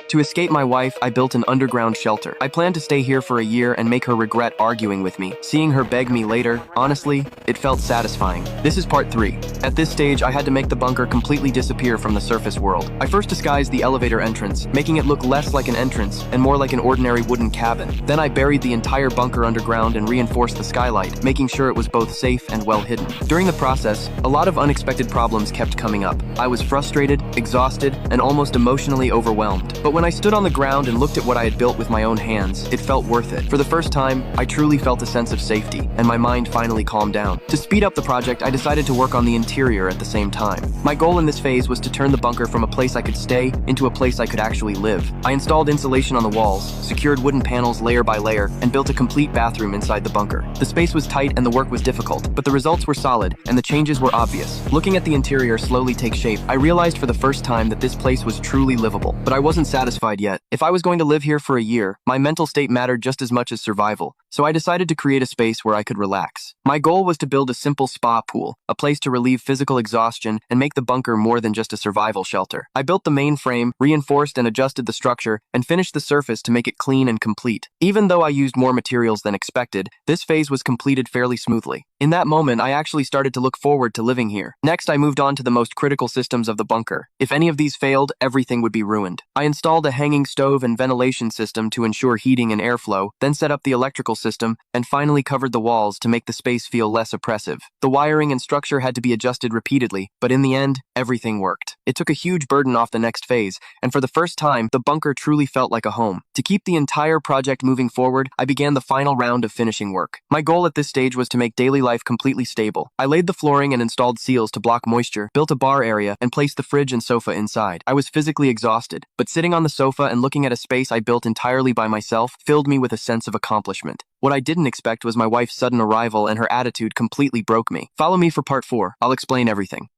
To escape my wife, I built an underground shelter. I planned to stay here for a year and make her regret arguing with me. Seeing her beg me later, honestly, it felt satisfying. This is part 3. At this stage, I had to make the bunker completely disappear from the surface world. I first disguised the elevator entrance, making it look less like an entrance and more like an ordinary wooden cabin. Then I buried the entire bunker underground and reinforced the skylight, making sure it was both safe and well hidden. During the process, a lot of unexpected problems kept coming up. I was frustrated, exhausted, and almost emotionally overwhelmed. But when I stood on the ground and looked at what I had built with my own hands, it felt worth it. For the first time, I truly felt a sense of safety, and my mind finally calmed down. To speed up the project, I decided to work on the interior at the same time. My goal in this phase was to turn the bunker from a place I could stay into a place I could actually live. I installed insulation on the walls, secured wooden panels layer by layer, and built a complete bathroom inside the bunker. The space was tight and the work was difficult, but the results were solid, and the changes were obvious. Looking at the interior slowly take shape, I realized for the first time that this place was truly livable. But I wasn't satisfied yet. If I was going to live here for a year, my mental state mattered just as much as survival, so I decided to create a space where I could relax. My goal was to build a simple spa pool, a place to relieve physical exhaustion and make the bunker more than just a survival shelter. I built the main frame, reinforced and adjusted the structure, and finished the surface to make it clean and complete. Even though I used more materials than expected, this phase was completed fairly smoothly. In that moment, I actually started to look forward to living here. Next, I moved on to the most critical systems of the bunker. If any of these failed, everything would be ruined. I installed a hanging stove and ventilation system to ensure heating and airflow, then set up the electrical system, and finally covered the walls to make the space feel less oppressive. The wiring and structure had to be adjusted repeatedly, but in the end, everything worked. It took a huge burden off the next phase, and for the first time, the bunker truly felt like a home. To keep the entire project moving forward, I began the final round of finishing work. My goal at this stage was to make daily life completely stable. I laid the flooring and installed seals to block moisture, built a bar area, and placed the fridge and sofa inside. I was physically exhausted, but sitting on the sofa and looking at a space I built entirely by myself filled me with a sense of accomplishment. What I didn't expect was my wife's sudden arrival, and her attitude completely broke me. Follow me for part 4. I'll explain everything.